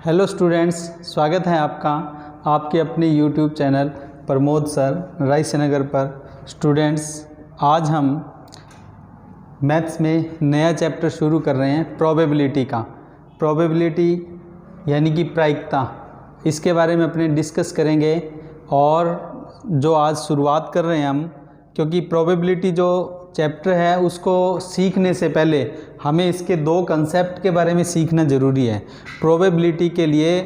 Hello students, स्वागत है आपका आपके अपने यूट्यूब चैनल प्रमोद सर रायसेनगर पर। स्टूडेंट्स, आज हम मैथ्स में नया चैप्टर शुरू कर रहे हैं प्रोबेबिलिटी का। प्रोबेबिलिटी यानी कि प्रायिकता, इसके बारे में अपने डिस्कस करेंगे। और जो आज शुरुआत कर रहे हैं हम, क्योंकि प्रोबेबिलिटी जो चैप्टर है उसको सीखने से पहले हमें इसके दो कंसेप्ट के बारे में सीखना ज़रूरी है। प्रोबेबिलिटी के लिए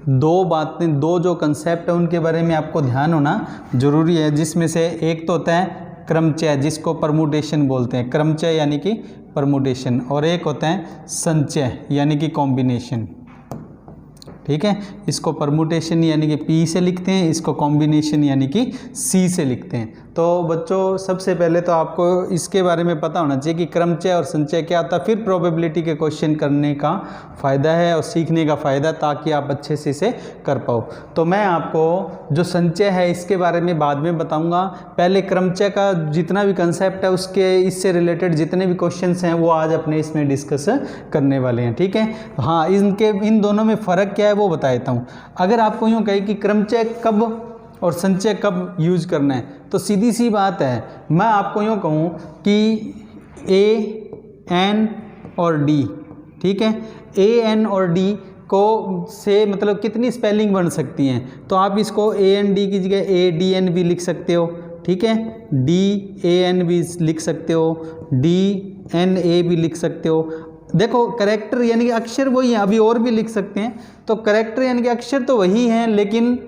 दो जो कंसेप्ट है उनके बारे में आपको ध्यान होना ज़रूरी है, जिसमें से एक तो होता है क्रमचय, जिसको परमुटेशन बोलते हैं, क्रमचय यानी कि परमुटेशन, और एक होता है संचय यानी कि कॉम्बिनेशन। ठीक है, इसको परमुटेशन यानी कि P से लिखते हैं, इसको कॉम्बिनेशन यानी कि C से लिखते हैं। तो बच्चों, सबसे पहले तो आपको इसके बारे में पता होना चाहिए कि क्रमचय और संचय क्या होता है, फिर प्रोबेबिलिटी के क्वेश्चन करने का फ़ायदा है और सीखने का फ़ायदा, ताकि आप अच्छे से इसे कर पाओ। तो मैं आपको जो संचय है इसके बारे में बाद में बताऊंगा। पहले क्रमचय का जितना भी कंसेप्ट है उसके इससे रिलेटेड जितने भी क्वेश्चंस हैं वो आज अपने इसमें डिस्कस करने वाले हैं। ठीक है, हाँ, इन दोनों में फ़र्क क्या है वो बता देता हूँ। अगर आपको यूँ कहे कि क्रमचय कब और संचय कब यूज करना है, तो सीधी सी बात है, मैं आपको यूँ कहूँ कि A, N और D, ठीक है, A, N और D को से मतलब कितनी स्पेलिंग बन सकती हैं, तो आप इसको A, N, D की जगह A, D, N भी लिख सकते हो। ठीक है, D, A, N भी लिख सकते हो, D, N, A भी लिख सकते हो। देखो, करेक्टर यानी कि अक्षर वही हैं, अभी और भी लिख सकते हैं। तो करेक्टर यानी कि अक्षर तो वही हैं, लेकिन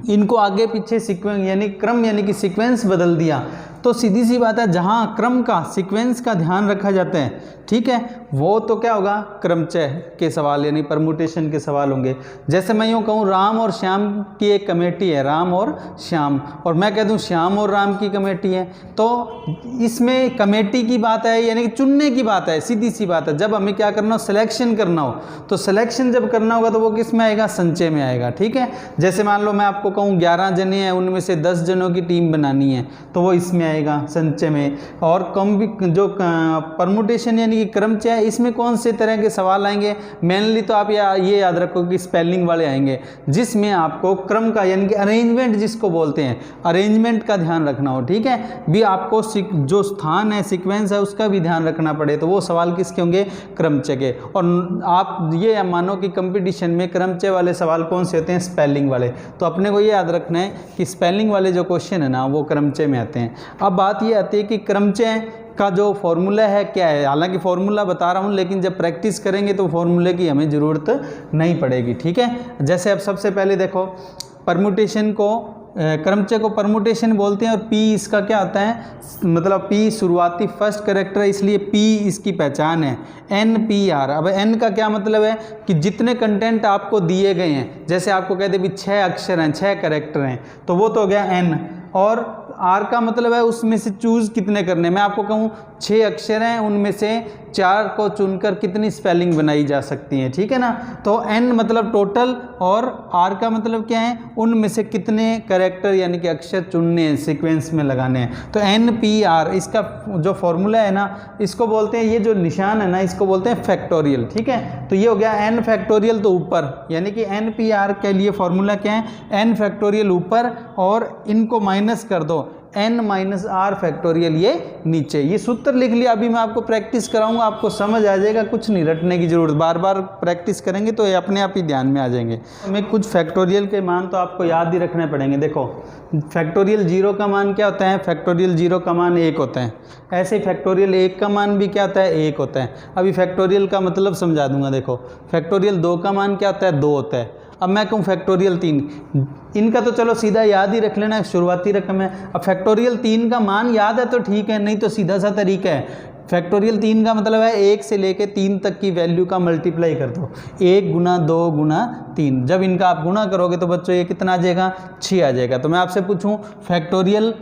इनको आगे पीछे सीक्वेंस यानी क्रम यानी कि सीक्वेंस बदल दिया। तो सीधी सी बात है, जहाँ क्रम का सीक्वेंस का ध्यान रखा जाता है, ठीक है, वो तो क्या होगा, क्रमचय के सवाल यानी परमुटेशन के सवाल होंगे। जैसे मैं यूँ कहूँ राम और श्याम की एक कमेटी है, राम और श्याम, और मैं कह दूँ श्याम और राम की कमेटी है, तो इसमें कमेटी की बात है यानी कि चुनने की बात है, सीधी सी बात है। जब हमें क्या करना हो, सिलेक्शन करना हो, तो सिलेक्शन जब करना होगा तो वो किस में आएगा, संचय में आएगा। ठीक है, जैसे मान लो मैं आपको कहूँ 11 जने हैं, उनमें से 10 जनों की टीम बनानी है, तो वो इसमें आएगा, संचय में। और जो परमुटेशन यानी कि क्रमचय, इसमें कौन से तरह के सवाल आएंगे, मेनली तो आप ये याद रखो कि स्पेलिंग वाले आएंगे, जिसमें आपको क्रम का यानी कि अरेंजमेंट जिसको बोलते हैं, अरेंजमेंट का ध्यान रखना हो। ठीक है, भी आपको जो स्थान है, सीक्वेंस है, उसका भी ध्यान रखना पड़े, तो वो सवाल किसके होंगे, क्रमचय के। और आप ये मानो कि कंपटीशन में क्रमचय वाले सवाल कौन से होते हैं, स्पेलिंग वाले। तो अपने को ये याद रखना है कि स्पेलिंग वाले जो क्वेश्चन है ना, वो क्रमचय में आते हैं। अब बात ये आती है कि क्रमचय का जो फॉर्मूला है क्या है। हालांकि फॉर्मूला बता रहा हूँ, लेकिन जब प्रैक्टिस करेंगे तो फॉर्मूले की हमें ज़रूरत नहीं पड़ेगी। ठीक है, जैसे अब सबसे पहले देखो, परमुटेशन को क्रमचय को परमुटेशन बोलते हैं, और P इसका क्या होता है, मतलब P शुरुआती फर्स्ट कैरेक्टर है, इसलिए P इसकी पहचान है, NPR। अब N का क्या मतलब है कि जितने कंटेंट आपको दिए गए हैं, जैसे आपको कहते भी 6 अक्षर हैं, 6 कैरेक्टर हैं, तो वो तो हो गया N। और R का मतलब है उसमें से चूज़ कितने करने। मैं आपको कहूँ 6 अक्षर हैं, उनमें से 4 को चुनकर कितनी स्पेलिंग बनाई जा सकती है। ठीक है ना, तो N मतलब टोटल, और R का मतलब क्या है, उनमें से कितने कैरेक्टर यानी कि अक्षर चुनने हैं, सीक्वेंस में लगाने हैं। तो NPR इसका जो फॉर्मूला है ना, इसको बोलते हैं, ये जो निशान है ना, इसको बोलते हैं फैक्टोरियल। ठीक है, तो ये हो गया N फैक्टोरियल, तो ऊपर, यानी कि NPR के लिए फॉर्मूला क्या है, N फैक्टोरियल ऊपर, और इनको माइनस कर दो, N माइनस R फैक्टोरियल ये नीचे। ये सूत्र लिख लिया, अभी मैं आपको प्रैक्टिस कराऊंगा, आपको समझ आ जाएगा, कुछ नहीं रटने की जरूरत, बार बार प्रैक्टिस करेंगे तो ये अपने आप ही ध्यान में आ जाएंगे। हमें कुछ फैक्टोरियल के मान तो आपको याद ही रखने पड़ेंगे। देखो, फैक्टोरियल 0 का मान क्या होता है, फैक्टोरियल 0 का मान 1 होता है। ऐसे ही फैक्टोरियल 1 का मान भी क्या होता है, 1 होता है। अभी फैक्टोरियल का मतलब समझा दूंगा। देखो, फैक्टोरियल 2 का मान क्या होता है, 2 होता है। अब मैं कहूँ फैक्टोरियल 3, इनका तो चलो सीधा याद ही रख लेना, शुरुआती रकम है। अब फैक्टोरियल 3 का मान याद है तो ठीक है, नहीं तो सीधा सा तरीका है, फैक्टोरियल 3 का मतलब है 1 से लेके 3 तक की वैल्यू का मल्टीप्लाई कर दो, 1 गुना 2 गुना 3। जब इनका आप गुना करोगे तो बच्चों ये कितना आ जाएगा, 6 आ जाएगा। तो मैं आपसे पूछूं फैक्टोरियल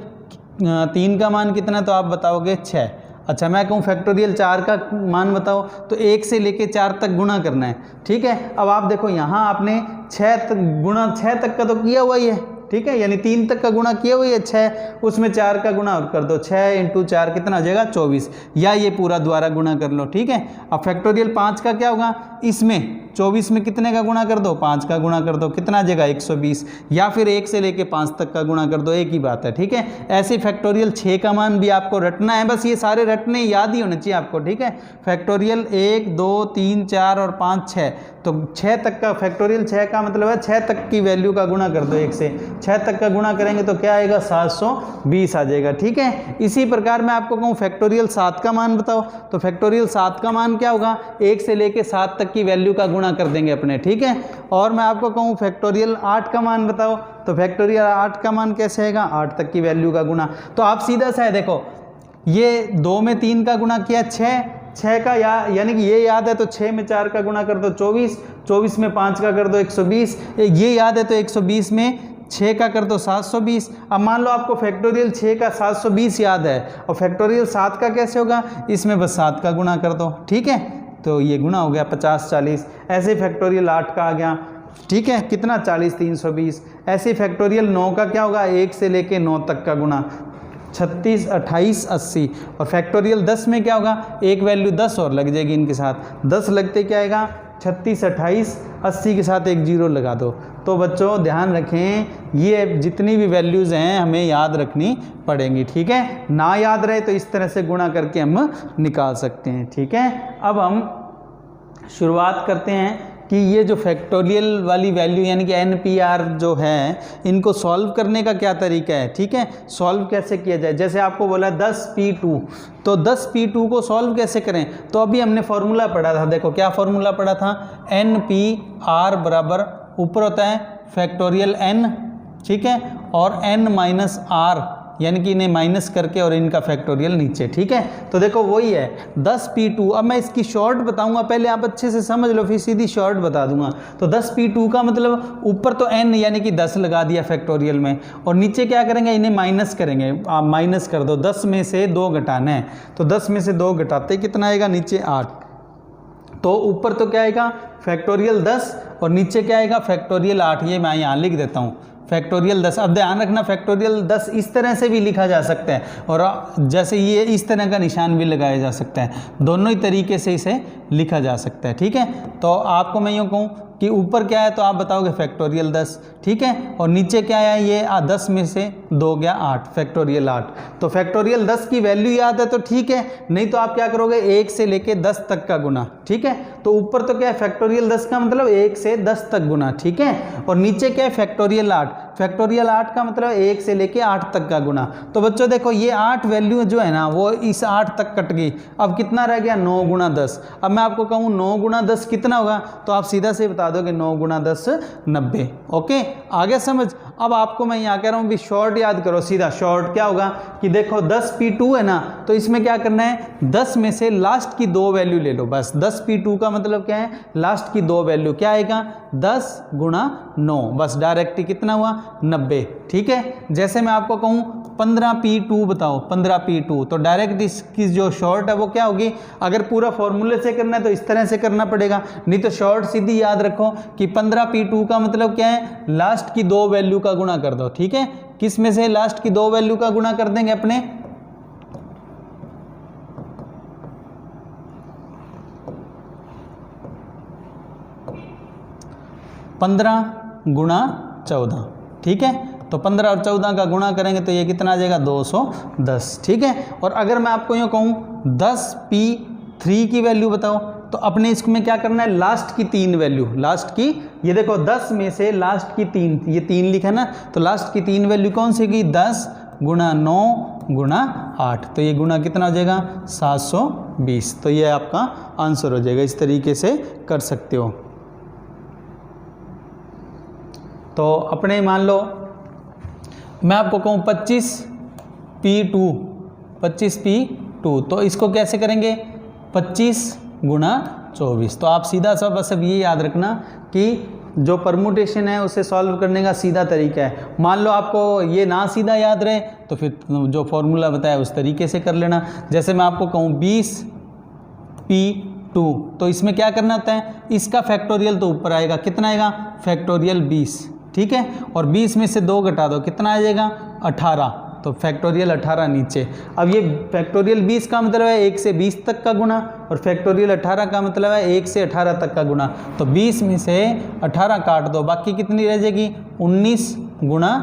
3 का मान कितना, तो आप बताओगे 6। अच्छा, मैं कहूँ फैक्टोरियल 4 का मान बताओ, तो 1 से लेके 4 तक गुणा करना है। ठीक है, अब आप देखो यहाँ आपने 6 गुणा 6 तक का तो किया हुआ ही है, ठीक है, यानी 3 तक का गुणा किया हुआ है 6, उसमें 4 का गुणा और कर दो, 6 इंटू 4 कितना आ जाएगा 24, या ये पूरा द्वारा गुणा कर लो। ठीक है, अब फैक्टोरियल 5 का क्या होगा, इसमें 24 में कितने का गुणा कर दो, 5 का गुणा कर दो, कितना आ जाएगा 120, या फिर 1 से लेके 5 तक का गुणा कर दो, एक ही बात है, ठीक है। ऐसे फैक्टोरियल 6 का मान भी आपको रटना है, बस ये सारे रटने याद ही होने चाहिए आपको, ठीक है। फैक्टोरियल 1 2 3 4 और 5 6, तो 6 तक का फैक्टोरियल 6 का मतलब है 6 तक की वैल्यू का गुणा कर दो, 1 से 6 तक का गुणा करेंगे तो क्या आएगा 720 आ जाएगा, ठीक है। इसी प्रकार मैं आपको कहूँ फैक्टोरियल 7 का मान बताओ, तो फैक्टोरियल 7 का मान क्या होगा, 1 से लेके 7 तक की वैल्यू का गुणा कर देंगे अपने, ठीक है। और मैं आपको कहूँ फैक्टोरियल 8 का मान बताओ, तो फैक्टोरियल 8 का मान कैसे आएगा, 8 तक की वैल्यू का गुणा। तो आप सीधा सा है देखो, ये 2 में 3 का गुणा किया 6 का, यानी कि ये याद है तो 6 में 4 का गुणा कर दो 24 में 5 का कर दो 120, ये याद है तो 120 में 6 का कर दो 720। अब मान लो आपको फैक्टोरियल 6 का 720 याद है, और फैक्टोरियल 7 का कैसे होगा, इसमें बस 7 का गुणा कर दो, ठीक है। तो ये गुणा हो गया 50 40। ऐसे फैक्टोरियल 8 का आ गया, ठीक है, कितना 40 320। ऐसे फैक्टोरियल 9 का क्या होगा, 1 से लेके 9 तक का गुणा 36 28 80। और फैक्टोरियल 10 में क्या होगा, एक वैल्यू 10 और लग जाएगी इनके साथ, 10 लगते क्या आएगा 36 28 80 के साथ एक जीरो लगा दो। तो बच्चों ध्यान रखें, ये जितनी भी वैल्यूज़ हैं हमें याद रखनी पड़ेंगी, ठीक है। ना याद रहे तो इस तरह से गुणा करके हम निकाल सकते हैं, ठीक है। अब हम शुरुआत करते हैं कि ये जो फैक्टोरियल वाली वैल्यू यानी कि NPR जो है, इनको सॉल्व करने का क्या तरीका है, ठीक है। सॉल्व कैसे किया जाए, जैसे आपको बोला 10P2, तो 10P2 को सॉल्व कैसे करें, तो अभी हमने फॉर्मूला पढ़ा था, देखो क्या फॉर्मूला पढ़ा था, NPR बराबर ऊपर होता है फैक्टोरियल n, ठीक है, और n माइनस r, यानी कि इन्हें माइनस करके और इनका फैक्टोरियल नीचे, ठीक है। तो देखो वही है 10P2। अब मैं इसकी शॉर्ट बताऊंगा, पहले आप अच्छे से समझ लो फिर सीधी शॉर्ट बता दूंगा। तो 10P2 का मतलब ऊपर तो n यानी कि 10 लगा दिया फैक्टोरियल में, और नीचे क्या करेंगे, इन्हें माइनस करेंगे। आप माइनस कर दो, 10 में से 2 घटाना है, तो 10 में से 2 घटाते कितना आएगा, नीचे 8। तो ऊपर तो क्या आएगा फैक्टोरियल 10 और नीचे क्या आएगा फैक्टोरियल 8। ये मैं यहाँ लिख देता हूँ फैक्टोरियल 10। अब ध्यान रखना फैक्टोरियल 10 इस तरह से भी लिखा जा सकता है, और जैसे ये इस तरह का निशान भी लगाया जा सकता है, दोनों ही तरीके से इसे लिखा जा सकता है, ठीक है। तो आपको मैं यूँ कहूँ कि ऊपर क्या है तो आप बताओगे फैक्टोरियल 10, ठीक है, और नीचे क्या है, ये 10 में से 2 गया 8, फैक्टोरियल 8। तो फैक्टोरियल 10 की वैल्यू याद है तो ठीक है, नहीं तो आप क्या करोगे 1 से लेके 10 तक का गुना, ठीक है। तो ऊपर तो क्या है फैक्टोरियल 10 का मतलब 1 से 10 तक गुना, ठीक है, और नीचे क्या है फैक्टोरियल 8। फैक्टोरियल 8 का मतलब 1 से लेके 8 तक का गुना। तो बच्चों देखो ये 8 वैल्यू जो है ना वो इस 8 तक कट गई, अब कितना रह गया 9 गुणा 10। अब मैं आपको कहूँ 9 गुणा 10 कितना होगा, तो आप सीधा से बता दो कि 9 गुणा 10 90। ओके, आगे समझ। अब आपको मैं यहाँ कह रहा हूँ भी शॉर्ट याद करो, सीधा शॉर्ट क्या होगा कि देखो 10P2 है ना, तो इसमें क्या करना है 10 में से लास्ट की 2 वैल्यू ले लो, बस 10P2 का मतलब क्या है लास्ट की 2 वैल्यू, क्या आएगा 10 गुणा 9, बस डायरेक्ट कितना हुआ 90, ठीक है। जैसे मैं आपको कहूँ 15P2 बताओ, 15P2, तो डायरेक्ट इसकी जो शॉर्ट है वो क्या होगी, अगर पूरा फॉर्मूले से करना है तो इस तरह से करना पड़ेगा, नहीं तो शॉर्ट सीधी याद रखो कि 15P2 का मतलब क्या है लास्ट की 2 वैल्यू का गुणा कर दो, ठीक है। किस में से लास्ट की 2 वैल्यू का गुणा कर देंगे अपने 15 गुणा 14, ठीक है। तो 15 और 14 का गुणा करेंगे तो ये कितना आ जाएगा 210, ठीक है। और अगर मैं आपको यूँ कहूँ 10P3 की वैल्यू बताओ, तो अपने इसमें क्या करना है लास्ट की 3 वैल्यू, लास्ट की ये देखो 10 में से लास्ट की 3, ये 3 लिखा ना, तो लास्ट की 3 वैल्यू कौन सी होगी 10 गुणा 9 गुणा 8, तो ये गुणा कितना हो जाएगा 720। तो ये आपका आंसर हो जाएगा, इस तरीके से कर सकते हो। तो अपने मान लो मैं आपको कहूँ 25P2, तो इसको कैसे करेंगे 25 गुणा 24। तो आप सीधा सा बस अब ये याद रखना कि जो परमुटेशन है उसे सॉल्व करने का सीधा तरीका है। मान लो आपको ये ना सीधा याद रहे तो फिर जो फॉर्मूला बताया उस तरीके से कर लेना। जैसे मैं आपको कहूँ 20P2, तो इसमें क्या करना होता है, इसका फैक्टोरियल तो ऊपर आएगा, कितना आएगा फैक्टोरियल 20, ठीक है, और 20 में से 2 घटा दो, कितना आ जाएगा 18, तो फैक्टोरियल 18 नीचे। अब ये फैक्टोरियल 20 का मतलब है 1 से 20 तक का गुना, और फैक्टोरियल 18 का मतलब है 1 से 18 तक का गुना। तो 20 में से 18 काट दो, बाकी कितनी रह जाएगी 19 गुणा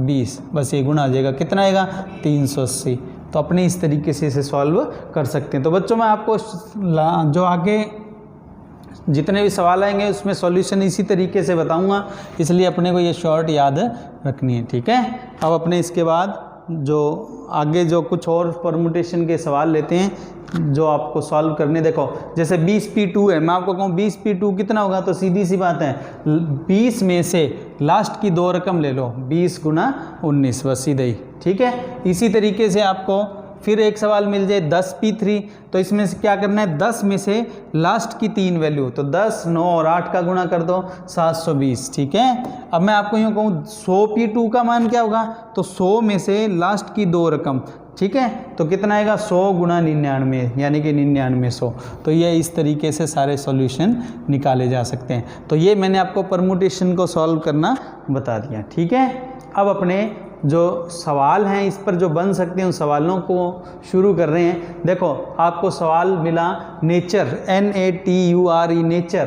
20, बस ये गुना आ जाएगा, कितना आएगा 380। तो अपने इस तरीके से इसे सॉल्व कर सकते हैं। तो बच्चों मैं आपको जो आगे जितने भी सवाल आएंगे उसमें सॉल्यूशन इसी तरीके से बताऊंगा, इसलिए अपने को ये शॉर्ट याद रखनी है, ठीक है। अब अपने इसके बाद जो आगे जो कुछ और परमुटेशन के सवाल लेते हैं जो आपको सॉल्व करने। देखो जैसे 20p2 है, मैं आपको कहूँ 20p2 कितना होगा, तो सीधी सी बात है 20 में से लास्ट की 2 रकम ले लो, 20 गुना 19, बस सीधे ही, ठीक है। इसी तरीके से आपको फिर एक सवाल मिल जाए 10p3, तो इसमें से क्या करना है 10 में से लास्ट की 3 वैल्यू, तो 10, 9 और 8 का गुणा कर दो 720, ठीक है। अब मैं आपको यूँ कहूँ 100p2 का मान क्या होगा, तो 100 में से लास्ट की 2 रकम, ठीक है, तो कितना आएगा 100 गुणा 99, यानी कि 9900। तो ये इस तरीके से सारे सॉल्यूशन निकाले जा सकते हैं। तो ये मैंने आपको परमुटेशन को सॉल्व करना बता दिया, ठीक है। अब अपने जो सवाल हैं इस पर जो बन सकते हैं उन सवालों को शुरू कर रहे हैं। देखो आपको सवाल मिला नेचर, NATURE, नेचर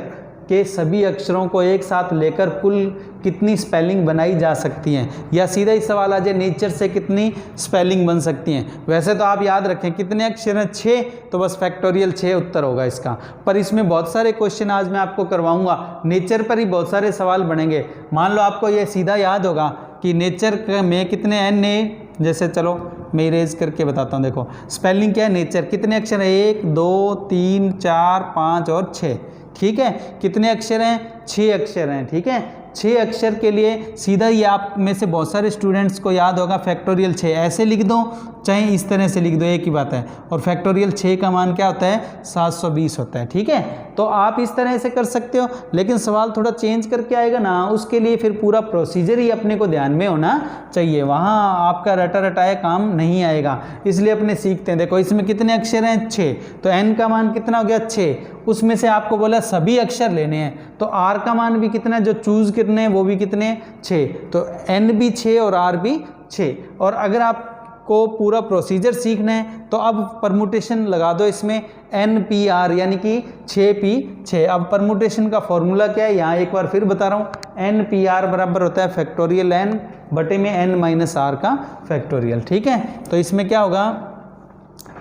के सभी अक्षरों को एक साथ लेकर कुल कितनी स्पेलिंग बनाई जा सकती हैं, या सीधा ही सवाल आ जाए नेचर से कितनी स्पेलिंग बन सकती हैं। वैसे तो आप याद रखें कितने अक्षर हैं 6, तो बस फैक्टोरियल 6 उत्तर होगा इसका। पर इसमें बहुत सारे क्वेश्चन आज मैं आपको करवाऊंगा, नेचर पर ही बहुत सारे सवाल बनेंगे। मान लो आपको ये सीधा याद होगा कि नेचर में कितने NA, जैसे चलो मैं इरेज करके बताता हूँ। देखो स्पेलिंग क्या है, नेचर कितने अक्षर है 1 2 3 4 5 और 6, ठीक है। कितने अक्षर हैं 6 अक्षर हैं, ठीक है। 6 अक्षर के लिए सीधा ही आप में से बहुत सारे स्टूडेंट्स को याद होगा फैक्टोरियल 6 ऐसे लिख दो, चाहे इस तरह से लिख दो, एक ही बात है। और फैक्टोरियल 6 का मान क्या होता है 720 होता है, ठीक है। तो आप इस तरह से कर सकते हो, लेकिन सवाल थोड़ा चेंज करके आएगा ना, उसके लिए फिर पूरा प्रोसीजर ही अपने को ध्यान में होना चाहिए, वहाँ आपका रटा रटाया काम नहीं आएगा। इसलिए अपने सीखते हैं। देखो इसमें कितने अक्षर हैं 6, तो n का मान कितना हो गया 6, उसमें से आपको बोला सभी अक्षर लेने हैं, तो r का मान भी कितना है जो चूज करने हैं वो भी कितने 6, तो n भी 6 और r भी 6। और अगर आपको पूरा प्रोसीजर सीखना है तो अब परमुटेशन लगा दो इसमें NPR, यानी कि 6p6। अब परमुटेशन का फॉर्मूला क्या है, यहाँ एक बार फिर बता रहा हूँ, NPR बराबर होता है फैक्टोरियल n बटे में n माइनस r का फैक्टोरियल, ठीक है। तो इसमें क्या होगा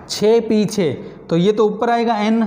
6p6, तो ये तो ऊपर आएगा n,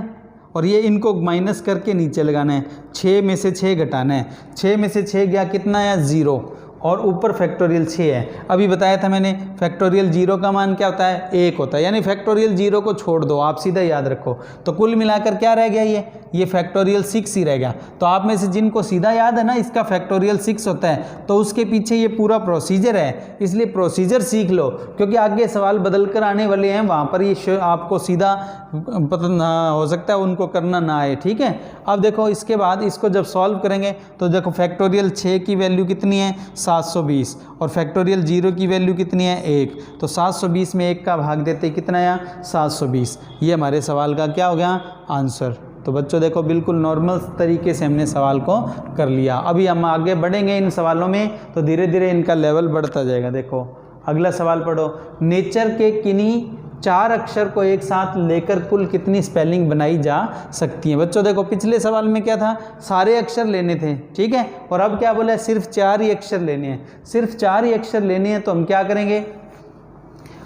और ये इनको माइनस करके नीचे लगाना है, 6 में से 6 घटाना है, 6 में से 6 गया कितना है 0, और ऊपर फैक्टोरियल 6 है। अभी बताया था मैंने फैक्टोरियल 0 का मान क्या होता है 1 होता है, यानी फैक्टोरियल 0 को छोड़ दो, आप सीधा याद रखो। तो कुल मिलाकर क्या रह गया ये फैक्टोरियल 6 ही रह गया। तो आप में से जिनको सीधा याद है ना इसका फैक्टोरियल 6 होता है, तो उसके पीछे ये पूरा प्रोसीजर है, इसलिए प्रोसीजर सीख लो, क्योंकि आगे सवाल बदल कर आने वाले हैं, वहाँ पर ये आपको सीधा पता हो सकता है उनको करना ना आए, ठीक है। अब देखो इसके बाद इसको जब सॉल्व करेंगे तो देखो फैक्टोरियल 6 की वैल्यू कितनी है 720, और फैक्टोरियल 0 की वैल्यू कितनी है 1, तो 720 में 1 का भाग देते कितना आया 720। ये हमारे सवाल का क्या हो गया आंसर। तो बच्चों देखो बिल्कुल नॉर्मल तरीके से हमने सवाल को कर लिया। अभी हम आगे बढ़ेंगे इन सवालों में तो धीरे धीरे इनका लेवल बढ़ता जाएगा। देखो अगला सवाल पढ़ो, नेचर के किन्हीं 4 अक्षर को एक साथ लेकर कुल कितनी स्पेलिंग बनाई जा सकती है। बच्चों देखो पिछले सवाल में क्या था, सारे अक्षर लेने थे, ठीक है, और अब क्या बोला है सिर्फ 4 ही अक्षर लेने हैं, सिर्फ 4 ही अक्षर लेने हैं। तो हम क्या करेंगे,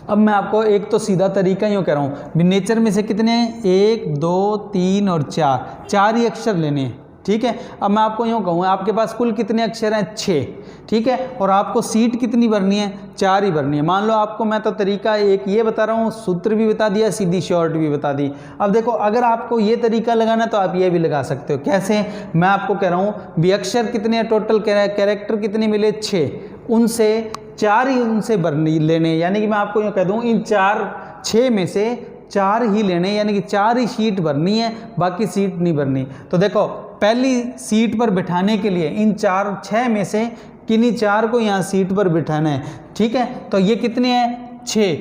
अब मैं आपको एक तो सीधा तरीका यूँ कह रहा हूँ, नेचर में से कितने हैं 1 2 3 और 4 ही अक्षर लेने हैं, ठीक है। अब मैं आपको यूँ कहूँ आपके पास कुल कितने अक्षर हैं 6, ठीक है, और आपको सीट कितनी भरनी है 4 ही भरनी है। मान लो आपको मैं तो तरीका एक ये बता रहा हूँ, सूत्र भी बता दिया, सीधी शॉर्ट भी बता दी। अब देखो अगर आपको ये तरीका लगाना तो आप ये भी लगा सकते हो। कैसे, मैं आपको कह रहा हूँ भी अक्षर कितने हैं टोटल, कैरेक्टर कितने मिले 6, उनसे 4 ही उनसे भरनी लेने, यानी कि मैं आपको यूँ कह दूँ इन 6 में से 4 ही लेने, यानी कि 4 ही सीट भरनी है, बाकी सीट नहीं भरनी। तो देखो पहली सीट पर बिठाने के लिए इन 6 में से किन्हीं 4 को यहाँ सीट पर बिठाना है, ठीक है। तो ये कितने हैं 6,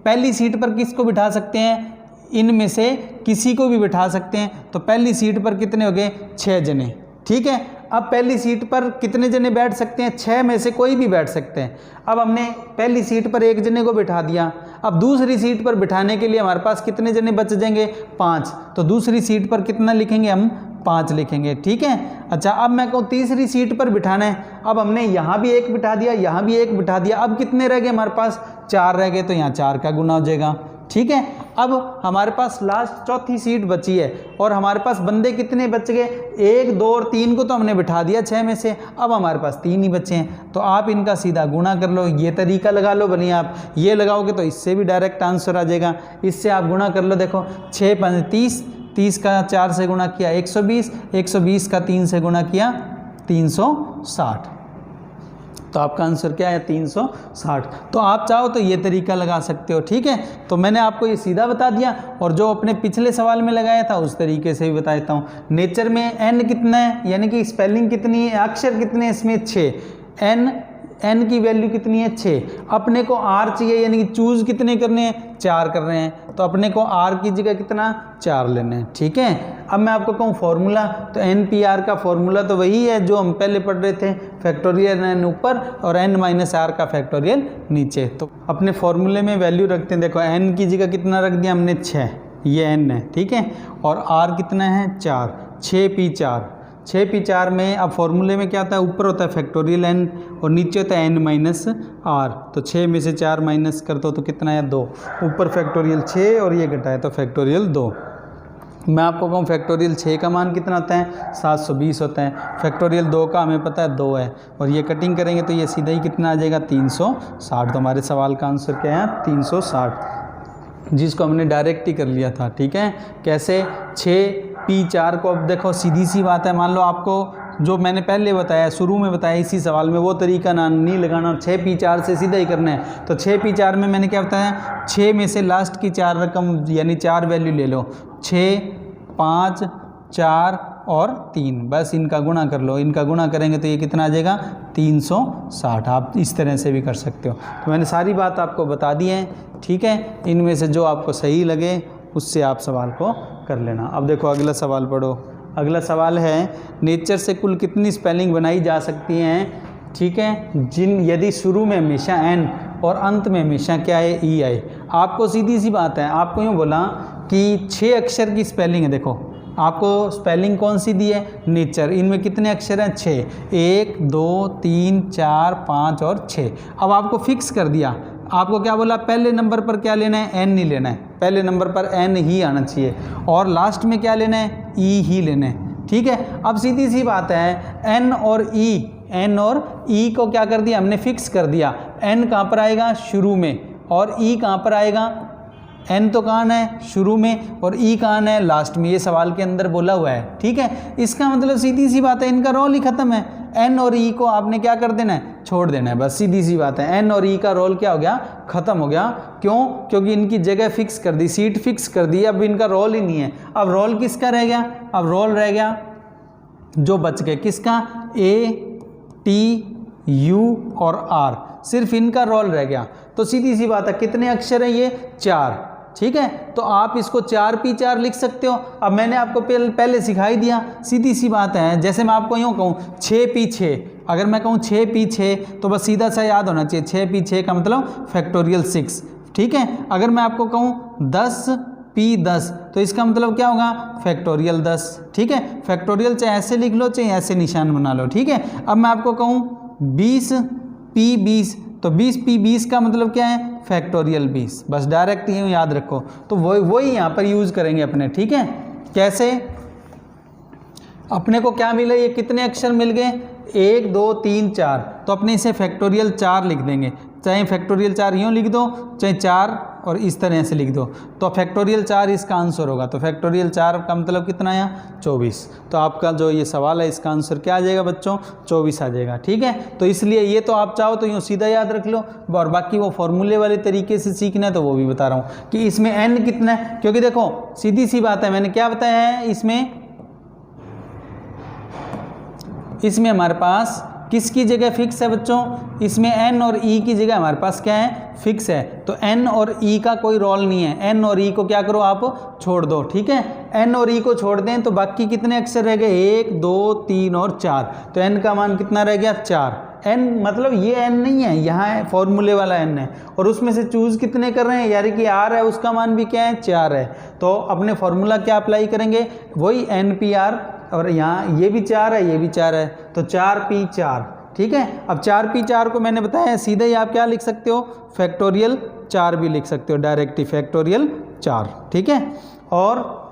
पहली सीट पर किसको बिठा सकते हैं, इनमें से किसी को भी बिठा सकते हैं। तो पहली सीट पर कितने हो गए 6 जने, ठीक है। अब पहली सीट पर कितने जने बैठ सकते हैं? 6 में से कोई भी बैठ सकते हैं। अब हमने पहली सीट पर एक जने को बिठा दिया, अब दूसरी सीट पर बिठाने के लिए हमारे पास कितने जने बच जाएंगे? 5। तो दूसरी सीट पर कितना लिखेंगे हम? 5 लिखेंगे, ठीक है। अच्छा, अब मैं कहूँ तीसरी सीट पर बिठाना है, अब हमने यहाँ भी एक बिठा दिया, यहाँ भी एक बिठा दिया, अब कितने रह गए हमारे पास? 4 रह गए, तो यहाँ 4 का गुना हो जाएगा, ठीक है। अब हमारे पास लास्ट चौथी सीट बची है और हमारे पास बंदे कितने बच गए? 1, 2 और 3 को तो हमने बिठा दिया 6 में से, अब हमारे पास 3 ही बचे हैं। तो आप इनका सीधा गुणा कर लो, ये तरीका लगा लो। बनी आप ये लगाओगे तो इससे भी डायरेक्ट आंसर आ जाएगा, इससे आप गुणा कर लो। देखो 6 5 30, 30 का 4 से गुणा किया 120, 120 का 3 से गुणा किया 360। तो आपका आंसर क्या है? 360। तो आप चाहो तो ये तरीका लगा सकते हो, ठीक है। तो मैंने आपको ये सीधा बता दिया, और जो अपने पिछले सवाल में लगाया था उस तरीके से भी बता देता हूँ। नेचर में n कितना है, यानी कि स्पेलिंग कितनी है, अक्षर कितने हैं इसमें? 6। n की वैल्यू कितनी है? 6। अपने को r चाहिए, यानी कि चूज़ कितने करने हैं? 4 कर रहे हैं, तो अपने को r की जगह कितना? 4 लेने हैं, ठीक है। अब मैं आपको कहूँ फॉर्मूला, तो NPR का फॉर्मूला तो वही है जो हम पहले पढ़ रहे थे, फैक्टोरियल n ऊपर और n माइनस r का फैक्टोरियल नीचे। तो अपने फॉर्मूले में वैल्यू रखते हैं। देखो n की जगह कितना रख दिया हमने? 6, ये n है, ठीक है। और r कितना है? 4, 6p4। 6p4 में अब फॉर्मूले में क्या होता है? ऊपर होता है फैक्टोरियल n और नीचे होता है n माइनस r। तो 6 में से 4 माइनस कर दो तो कितना है? 2। ऊपर फैक्टोरियल 6 और ये घटा है तो फैक्टोरियल 2। मैं आपको कहूँ फैक्टोरियल 6 का मान कितना होता है? 720 होता है। फैक्टोरियल 2 का हमें पता है 2 है, और ये कटिंग करेंगे तो ये सीधा ही कितना आ जाएगा? 360। तो हमारे सवाल का आंसर क्या है? 360, जिसको हमने डायरेक्ट ही कर लिया था, ठीक है। कैसे? 6p4 को, अब देखो सीधी सी बात है, मान लो आपको जो मैंने पहले बताया, शुरू में बताया इसी सवाल में, वो तरीका ना नहीं लगाना, 6p4 से सीधा ही करना है। तो 6p4 में मैंने क्या बताया? 6 में से लास्ट की 4 रकम यानी 4 वैल्यू ले लो, 6, 5, 4 और 3, बस इनका गुणा कर लो। इनका गुणा करेंगे तो ये कितना आ जाएगा? 360। आप इस तरह से भी कर सकते हो। तो मैंने सारी बात आपको बता दी है, ठीक है। इनमें से जो आपको सही लगे उससे आप सवाल को कर लेना। अब देखो अगला सवाल पढ़ो। अगला सवाल है, नेचर से कुल कितनी स्पेलिंग बनाई जा सकती हैं, ठीक है, यदि शुरू में हमेशा n और अंत में हमेशा क्या है? e आए। आपको सीधी सी बात है, आपको यूँ बोला कि 6 अक्षर की स्पेलिंग है। देखो आपको स्पेलिंग कौन सी दी है? नेचर। इनमें कितने अक्षर हैं? 6, 1, 2, 3, 4, 5 और 6। अब आपको फिक्स कर दिया, आपको क्या बोला? पहले नंबर पर क्या लेना है? n नहीं लेना है, पहले नंबर पर n ही आना चाहिए, और लास्ट में क्या लेना है? e ही लेना है, ठीक है। अब सीधी सी बात है, n और e को क्या कर दिया हमने? फिक्स कर दिया। n कहाँ पर आएगा? शुरू में, और e कहाँ पर आएगा? n तो कहाँ है? शुरू में, और e कहाँ है? लास्ट में। ये सवाल के अंदर बोला हुआ है, ठीक है। इसका मतलब सीधी सी बात है, इनका रोल ही खत्म है। n और e को आपने क्या कर देना है? छोड़ देना है, बस सीधी सी बात है। n और e का रोल क्या हो गया? खत्म हो गया। क्यों? क्योंकि इनकी जगह फिक्स कर दी, सीट फिक्स कर दी, अब इनका रोल ही नहीं है। अब रोल किसका रह गया? अब रोल रह गया जो बच गए, किसका? a, t, u और r, सिर्फ इनका रोल रह गया। तो सीधी सी बात है, कितने अक्षर हैं ये? 4, ठीक है। तो आप इसको 4p4 लिख सकते हो। अब मैंने आपको पहले सिखाई दिया, सीधी सी बात है। जैसे मैं आपको यूँ कहूँ 6p6, अगर मैं कहूँ 6p6 तो बस सीधा सा याद होना चाहिए, 6p6 का मतलब फैक्टोरियल 6, ठीक है। अगर मैं आपको कहूँ 10p10 तो इसका मतलब क्या होगा? फैक्टोरियल 10, ठीक है। फैक्टोरियल चाहे ऐसे लिख लो चाहे ऐसे निशान बना लो, ठीक है। अब मैं आपको कहूँ 20p20 तो 20p20 का मतलब क्या है? फैक्टोरियल 20, बस डायरेक्ट यूँ याद रखो। तो वही यहाँ पर यूज़ करेंगे अपने, ठीक है। कैसे? अपने को क्या मिला? ये कितने अक्षर मिल गए? 1, 2, 3, 4, तो अपने इसे फैक्टोरियल 4 लिख देंगे। चाहे फैक्टोरियल 4 यूँ लिख दो, चाहे 4 और इस तरह से लिख दो, तो फैक्टोरियल 4 इसका आंसर होगा। तो फैक्टोरियल 4 का मतलब कितना आया? 24। तो आपका जो ये सवाल है इसका आंसर क्या आ जाएगा बच्चों? 24 आ जाएगा, ठीक है। तो इसलिए ये तो आप चाहो तो यूँ सीधा याद रख लो, और बाकी वो फॉर्मूले वाले तरीके से सीखना है तो वो भी बता रहा हूँ कि इसमें n कितना है। क्योंकि देखो सीधी सी बात है, मैंने क्या बताया है, इसमें हमारे पास किसकी जगह फिक्स है बच्चों? इसमें n और e की जगह हमारे पास क्या है? फिक्स है। तो n और e का कोई रोल नहीं है, n और e को क्या करो आप? छोड़ दो, ठीक है। एन और ई को छोड़ दें तो बाकी कितने अक्षर रह गए, 1 2 3 और 4, तो एन का मान कितना रह गया 4। एन मतलब ये एन नहीं है, यहाँ फॉर्मूले वाला एन है, और उसमें से चूज़ कितने कर रहे हैं, यानी कि आर है, उसका मान भी क्या है 4 है। तो अपने फॉर्मूला क्या अप्लाई करेंगे, वही एन पी आर, और यहाँ ये भी 4 है, ये भी 4 है, तो 4p4, ठीक है। अब 4p4 को मैंने बताया सीधे ही आप क्या लिख सकते हो, फैक्टोरियल 4 भी लिख सकते हो, डायरेक्टली फैक्टोरियल 4, ठीक है। और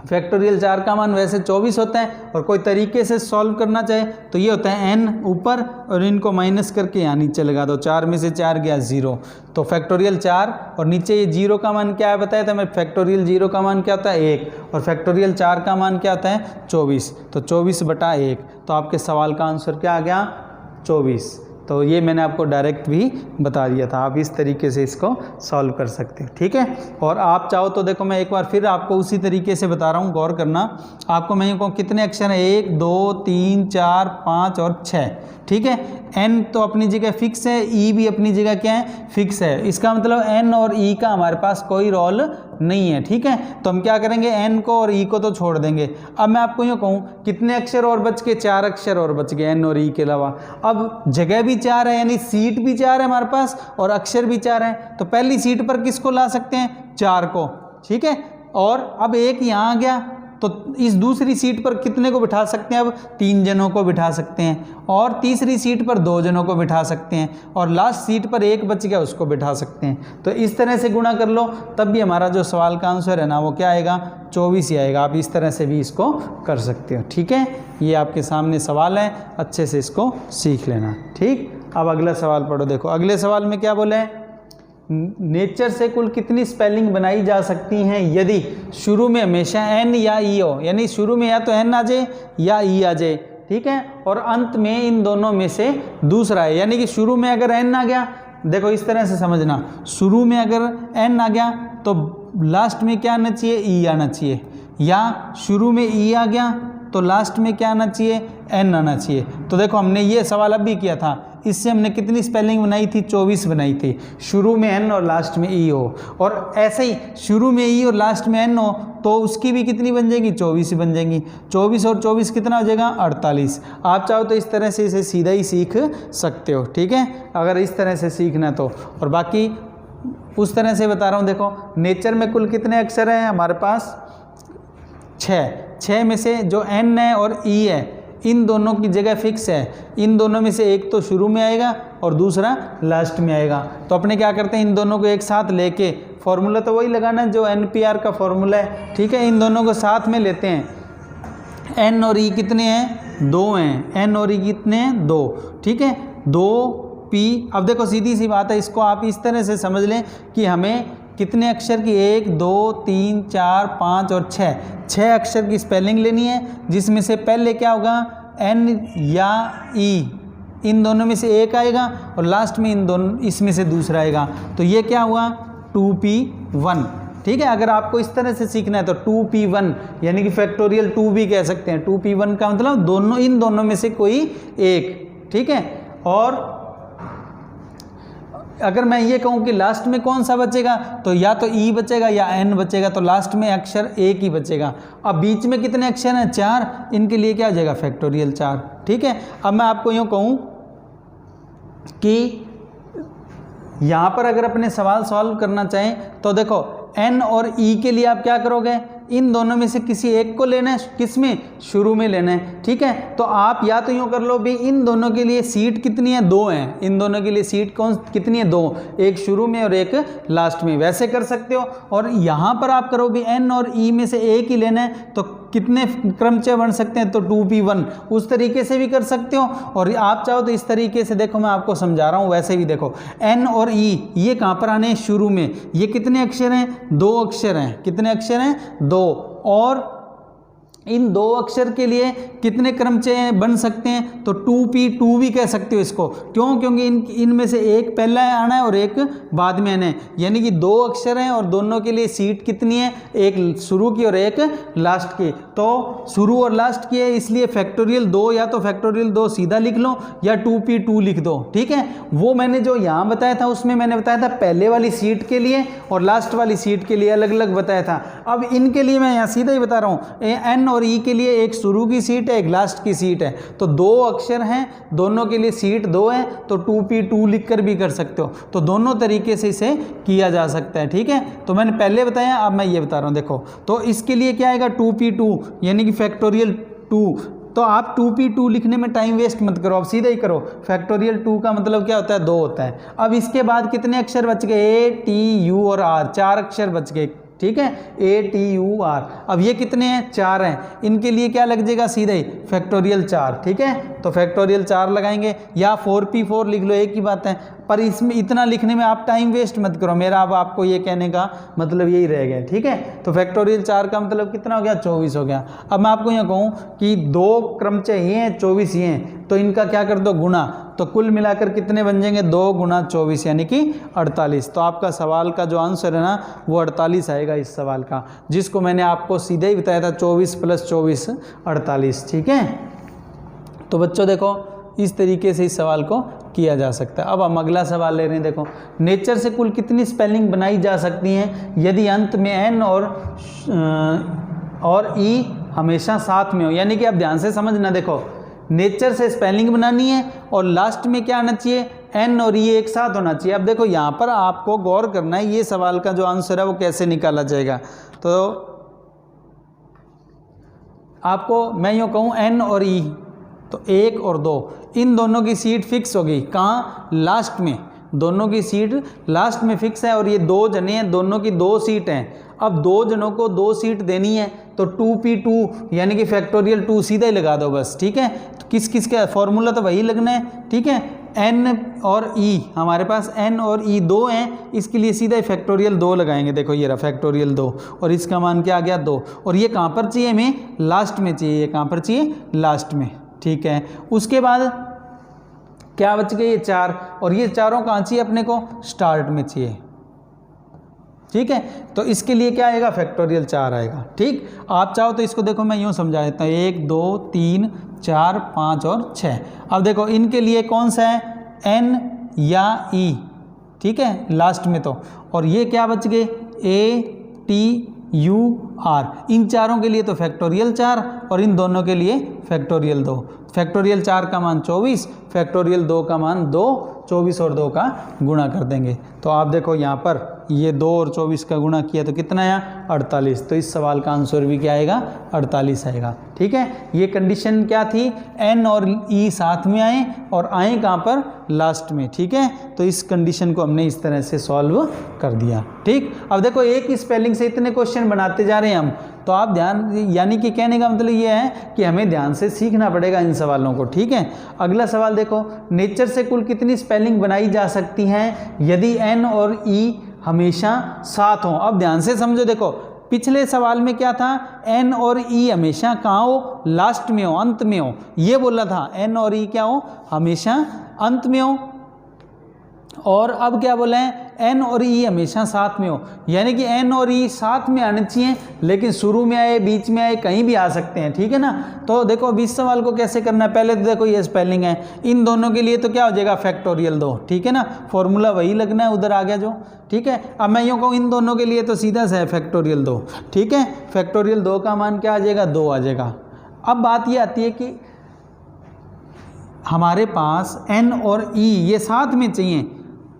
फैक्टोरियल 4 का मान वैसे 24 होता है, और कोई तरीके से सॉल्व करना चाहे तो ये होता है n ऊपर और इनको माइनस करके यहाँ नीचे लगा दो, 4 में से 4 गया 0, तो फैक्टोरियल 4 और नीचे ये 0 का मान क्या है बताया था मैं, फैक्टोरियल 0 का मान क्या होता है 1, और फैक्टोरियल 4 का मान क्या होता है 24, तो 24/1, तो आपके सवाल का आंसर क्या आ गया 24। तो ये मैंने आपको डायरेक्ट भी बता दिया था, आप इस तरीके से इसको सॉल्व कर सकते हो, ठीक है। और आप चाहो तो देखो मैं एक बार फिर आपको उसी तरीके से बता रहा हूँ, गौर करना। आपको मैं ये कहूँ कितने अक्षर हैं, 1 2 3 4 5 और 6, ठीक है। एन तो अपनी जगह फिक्स है, ई भी अपनी जगह क्या है फिक्स है, इसका मतलब एन और ई का हमारे पास कोई रोल नहीं है, ठीक है। तो हम क्या करेंगे, एन को और ई को तो छोड़ देंगे। अब मैं आपको यूँ कहूँ कितने अक्षर और बच गए, 4 अक्षर और बच गए एन और ई के अलावा। अब जगह भी 4 है, यानी सीट भी 4 है हमारे पास और अक्षर भी 4 है, तो पहली सीट पर किसको ला सकते हैं 4 को, ठीक है। और अब एक यहाँ आ गया, तो इस दूसरी सीट पर कितने को बिठा सकते हैं, अब 3 जनों को बिठा सकते हैं, और तीसरी सीट पर 2 जनों को बिठा सकते हैं, और लास्ट सीट पर एक बच गया उसको बिठा सकते हैं। तो इस तरह से गुणा कर लो, तब भी हमारा जो सवाल का आंसर है ना वो क्या आएगा 24 ही आएगा। आप इस तरह से भी इसको कर सकते हो, ठीक है। ये आपके सामने सवाल है, अच्छे से इसको सीख लेना, ठीक। अब अगला सवाल पढ़ो, देखो अगले सवाल में क्या बोले हैं, नेचर से कुल कितनी स्पेलिंग बनाई जा सकती हैं यदि शुरू में हमेशा एन या ई हो, यानी शुरू में या तो एन आ जाए या ई आ जाए, ठीक है, और अंत में इन दोनों में से दूसरा है। यानी कि शुरू में अगर एन आ गया, देखो इस तरह से समझना, शुरू में अगर एन आ गया तो लास्ट में क्या आना चाहिए, ई आना चाहिए, या शुरू में ई आ गया तो लास्ट में क्या आना चाहिए, एन आना चाहिए। तो देखो हमने ये सवाल अब भी किया था, इससे हमने कितनी स्पेलिंग बनाई थी, 24 बनाई थी, शुरू में एन और लास्ट में ई हो। और ऐसे ही शुरू में ई और लास्ट में एन हो तो उसकी भी कितनी बन जाएगी, 24 ही बन जाएंगी। 24 और 24 कितना हो जाएगा, 48। आप चाहो तो इस तरह से इसे सीधा ही सीख सकते हो, ठीक है, अगर इस तरह से सीखना तो। और बाकी उस तरह से बता रहा हूँ, देखो नेचर में कुल कितने अक्षर हैं हमारे पास, 6 में से जो एन है और ई है इन दोनों की जगह फिक्स है, इन दोनों में से एक तो शुरू में आएगा और दूसरा लास्ट में आएगा। तो अपने क्या करते हैं, इन दोनों को एक साथ लेके, फॉर्मूला तो वही लगाना जो NPR का फॉर्मूला है, ठीक है, इन दोनों को साथ में लेते हैं। एन और ई कितने हैं, 2 हैं, एन और ई कितने हैं 2, ठीक है, 2p। अब देखो सीधी सी बात है, इसको आप इस तरह से समझ लें कि हमें कितने अक्षर की, 1 2 3 4 5 और 6 अक्षर की स्पेलिंग लेनी है, जिसमें से पहले क्या होगा, एन या ई, इन दोनों में से एक आएगा और लास्ट में इन दोनों इसमें से दूसरा आएगा। तो ये क्या हुआ 2p1, ठीक है। अगर आपको इस तरह से सीखना है तो 2p1 यानी कि फैक्टोरियल 2 भी कह सकते हैं। 2p1 का मतलब दोनों, इन दोनों में से कोई एक, ठीक है। और अगर मैं ये कहूँ कि लास्ट में कौन सा बचेगा, तो या तो ई बचेगा या एन बचेगा, तो लास्ट में अक्षर एक ही बचेगा। अब बीच में कितने अक्षर हैं, 4, इनके लिए क्या हो जाएगा फैक्टोरियल 4, ठीक है। अब मैं आपको यूँ कहूँ कि यहाँ पर अगर अपने सवाल सॉल्व करना चाहें तो देखो एन और ई के लिए आप क्या करोगे, इन दोनों में से किसी एक को लेना है, किसमें, शुरू में लेना है, ठीक है। तो आप या तो यूँ कर लो भी इन दोनों के लिए सीट कितनी है, 2 हैं, इन दोनों के लिए सीट कौन कितनी है, 2, एक शुरू में और एक लास्ट में, वैसे कर सकते हो। और यहाँ पर आप करो भी एन और ई में से एक ही लेना है, तो कितने क्रमचय बन सकते हैं, तो 2p1, उस तरीके से भी कर सकते हो। और आप चाहो तो इस तरीके से, देखो मैं आपको समझा रहा हूँ, वैसे भी देखो एन और ई ये कहाँ पर आने हैं, शुरू में। ये कितने अक्षर हैं, 2 अक्षर हैं, कितने अक्षर हैं, 2। और इन दो अक्षर के लिए कितने क्रमचय बन सकते हैं, तो 2p2 भी कह सकते हो इसको। क्यों? क्योंकि इनमें से एक पहला आना है और एक बाद में आना है, यानी कि दो अक्षर हैं और दोनों के लिए सीट कितनी है, एक शुरू की और एक लास्ट की। तो शुरू और लास्ट की है, इसलिए फैक्टोरियल 2 या तो फैक्टोरियल 2 सीधा लिख लो या 2p2 लिख दो, ठीक है। वो मैंने जो यहाँ बताया था उसमें मैंने बताया था पहले वाली सीट के लिए और लास्ट वाली सीट के लिए अलग अलग बताया था। अब इनके लिए मैं यहाँ सीधा ही बता रहा हूँ, एन और ई के लिए एक शुरू की सीट है, एक लास्ट की सीट है, तो दो अक्षर हैं, दोनों के लिए सीट 2 है, तो 2p2 लिख कर भी कर सकते हो। तो दोनों तरीके से इसे किया जा सकता है, ठीक है। तो मैंने पहले बताया, अब मैं ये बता रहा हूँ। देखो तो इसके लिए क्या आएगा 2p2 यानी कि फैक्टोरियल 2। तो आप 2p2 लिखने में टाइम वेस्ट मत करो, आप सीधा ही करो। फैक्टोरियल 2 का मतलब क्या होता है, 2 होता है। अब इसके बाद कितने अक्षर बच गए, ए टी यू और आर, 4 अक्षर बच गए, ठीक है, ए टी यू आर। अब ये कितने हैं, 4 हैं, इनके लिए क्या लग जाएगा, सीधा ही फैक्टोरियल 4, ठीक है। तो फैक्टोरियल 4 लगाएंगे या 4p4 लिख लो, एक ही बात है। पर इसमें इतना लिखने में आप टाइम वेस्ट मत करो, मेरा अब आपको ये कहने का मतलब यही रह गया, ठीक है। तो फैक्टोरियल 4 का मतलब कितना हो गया, 24 हो गया। अब मैं आपको यहाँ कहूँ कि 2 क्रमचय ये हैं, 24 ये हैं, तो इनका क्या कर दो, गुणा। तो कुल मिलाकर कितने बन जाएंगे, 2 गुणा 24 यानी कि 48। तो आपका सवाल का जो आंसर है ना वो 48 आएगा इस सवाल का, जिसको मैंने आपको सीधे ही बताया था, 24 + 24 48, ठीक है। तो बच्चों देखो इस तरीके से इस सवाल को किया जा सकता है। अब हम अगला सवाल ले रहे हैं। देखो नेचर से कुल कितनी स्पेलिंग बनाई जा सकती हैं यदि अंत में एन और ई हमेशा साथ में हो। यानी कि आप ध्यान से समझना, देखो नेचर से स्पेलिंग बनानी है और लास्ट में क्या आना चाहिए, एन और ई एक साथ होना चाहिए। अब देखो यहाँ पर आपको गौर करना है, ये सवाल का जो आंसर है वो कैसे निकाला जाएगा। तो आपको मैं यूँ कहूँ एन और ई, तो 1 और 2 इन दोनों की सीट फिक्स होगी, कहाँ, लास्ट में। दोनों की सीट लास्ट में फिक्स है और ये 2 जने हैं, दोनों की 2 सीट हैं। अब 2 जनों को 2 सीट देनी है, तो 2p2 यानी कि फैक्टोरियल 2 सीधा ही लगा दो बस, ठीक है। तो किस किस का फॉर्मूला तो वही लगना है, ठीक है। n और e, हमारे पास n और e 2 हैं, इसके लिए सीधा ही फैक्टोरियल 2 लगाएंगे। देखो ये रहा फैक्टोरियल 2 और इसका मान क्या आ गया, 2। और ये कहाँ पर चाहिए हमें, लास्ट में चाहिए। ये कहाँ पर चाहिए, लास्ट में, ठीक है। उसके बाद क्या बच गए, ये 4, और ये चारों कहाँ चाहिए अपने को, स्टार्ट में चाहिए, ठीक है। तो इसके लिए क्या आएगा, फैक्टोरियल 4 आएगा, ठीक। आप चाहो तो इसको देखो मैं यूँ समझा देता हूँ, 1 2 3 4 5 और 6। अब देखो इनके लिए कौन सा है, एन या ई, ठीक है, लास्ट में तो। और ये क्या बच गए, ए टी यू आर। इन चारों के लिए तो फैक्टोरियल 4 और इन दोनों के लिए फैक्टोरियल 2। फैक्टोरियल 4 का मान 24, फैक्टोरियल 2 का मान 2, 24 और 2 का गुणा कर देंगे। तो आप देखो यहाँ पर ये 2 और 24 का गुणा किया तो कितना आया, 48। तो इस सवाल का आंसर भी क्या आएगा, 48 आएगा, ठीक है। ये कंडीशन क्या थी, एन और ई साथ में आए और आए कहाँ पर, लास्ट में, ठीक है। तो इस कंडीशन को हमने इस तरह से सॉल्व कर दिया, ठीक। अब देखो एक ही स्पेलिंग से इतने क्वेश्चन बनाते जा रहे हैं हम, तो आप ध्यान, यानी कि कहने का मतलब ये है कि हमें ध्यान से सीखना पड़ेगा इन सवालों को, ठीक है। अगला सवाल देखो, नेचर से कुल कितनी स्पेलिंग बनाई जा सकती हैं यदि एन और ई हमेशा साथ हों। अब ध्यान से समझो, देखो पिछले सवाल में क्या था, एन और ई हमेशा कहाँ हो, लास्ट में हो, अंत में हो, ये बोला था। एन और ई क्या हो, हमेशा अंत में हो। और अब क्या बोला है, एन और ई हमेशा साथ में हो, यानी कि एन और ई साथ में आने चाहिए, लेकिन शुरू में आए, बीच में आए, कहीं भी आ सकते हैं, ठीक है ना। तो देखो अब इस सवाल को कैसे करना है, पहले तो देखो ये स्पेलिंग है, इन दोनों के लिए तो क्या हो जाएगा, फैक्टोरियल 2, ठीक है ना। फॉर्मूला वही लगना है, उधर आ गया जो, ठीक है। अब मैं यूँ कहूँ इन दोनों के लिए तो सीधा सा है फैक्टोरियल 2, ठीक है। फैक्टोरियल 2 का मान क्या आ जाएगा, 2 आ जाएगा। अब बात ये आती है कि हमारे पास एन और ई ये साथ में चाहिए,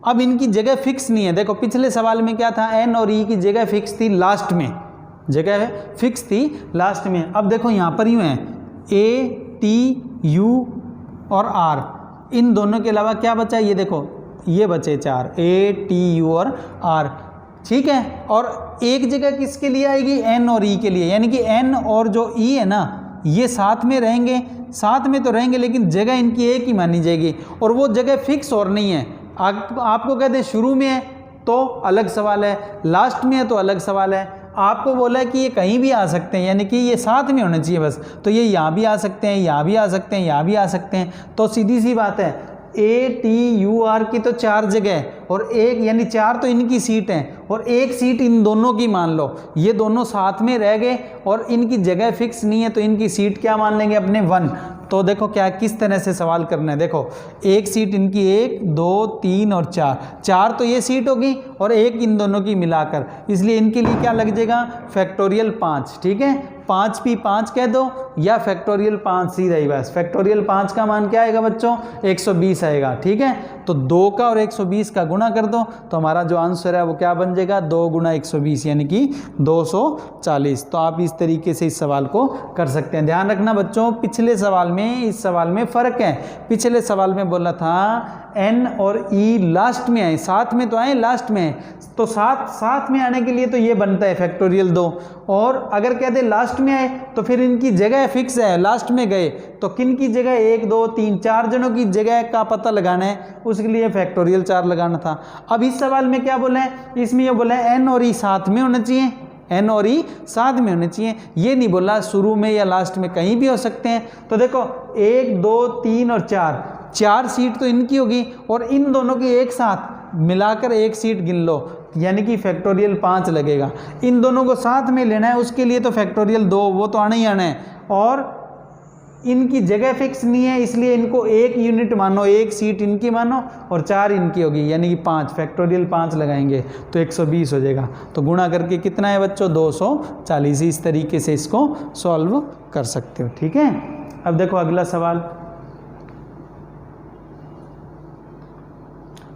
अब इनकी जगह फिक्स नहीं है। देखो पिछले सवाल में क्या था, एन और ई की जगह फिक्स थी लास्ट में, जगह फिक्स थी लास्ट में। अब देखो यहाँ पर यूँ है, ए टी यू और आर, इन दोनों के अलावा क्या बचा, ये देखो ये बचे 4, ए टी यू और आर, ठीक है। और एक जगह किसके लिए आएगी, एन और ई के लिए, यानी कि एन और जो ई है ना ये साथ में रहेंगे, साथ में तो रहेंगे लेकिन जगह इनकी एक ही मानी जाएगी, और वो जगह फिक्स और नहीं है। आपको कहते हैं शुरू में है तो अलग सवाल है, लास्ट में है तो अलग सवाल है। आपको बोला है कि ये कहीं भी आ सकते हैं, यानी कि ये साथ में होने चाहिए बस। तो ये यहाँ भी आ सकते हैं, यहाँ भी आ सकते हैं, यहाँ भी आ सकते हैं। तो सीधी सी बात है, ATUR की तो 4 जगह है और एक, यानी 4 तो इनकी सीट हैं और एक सीट इन दोनों की मान लो। ये दोनों साथ में रह गए और इनकी जगह फिक्स नहीं है, तो इनकी सीट क्या मान लेंगे अपने 1। तो देखो क्या किस तरह से सवाल करना है। देखो एक सीट इनकी 1 2 3 और 4 तो ये सीट होगी और एक इन दोनों की मिलाकर, इसलिए इनके लिए क्या लग जाएगा फैक्टोरियल 5। ठीक है, 5 भी 5 कह दो या फैक्टोरियल 5 सीधा ही बस। फैक्टोरियल 5 का मान क्या आएगा बच्चों 120 आएगा। ठीक है, तो 2 का और 120 का गुणा कर दो तो हमारा जो आंसर है वो क्या बन जाएगा 2 गुना 120 यानी कि 240। तो आप इस तरीके से इस सवाल को कर सकते हैं। ध्यान रखना बच्चों, पिछले सवाल में इस सवाल में फ़र्क है। पिछले सवाल में बोला था N और E लास्ट में आए, साथ में तो आए लास्ट में आए, तो साथ में आने के लिए तो ये बनता है फैक्टोरियल 2। और अगर कहते लास्ट में आए तो फिर इनकी जगह फिक्स है, लास्ट में गए तो किन की जगह 1 2 3 4 जनों की जगह का पता लगाना है, उसके लिए फैक्टोरियल 4 लगाना था। अब इस सवाल में क्या बोला है, इसमें ये बोला है N और E साथ में होना चाहिए, N और E साथ में होने चाहिए। ये नहीं बोला शुरू में या लास्ट में, कहीं भी हो सकते हैं। तो देखो 1 2 3 और 4 सीट तो इनकी होगी और इन दोनों की एक साथ मिलाकर एक सीट गिन लो, यानी कि फैक्टोरियल 5 लगेगा। इन दोनों को साथ में लेना है, उसके लिए तो फैक्टोरियल 2 वो तो आना ही आना है। और इनकी जगह फिक्स नहीं है, इसलिए इनको एक यूनिट मानो, एक सीट इनकी मानो और 4 इनकी होगी, यानी कि 5 फैक्टोरियल 5 लगाएंगे तो 120 हो जाएगा। तो गुणा करके कितना है बच्चों 240। इस तरीके से इसको सॉल्व कर सकते हो। ठीक है, अब देखो अगला सवाल।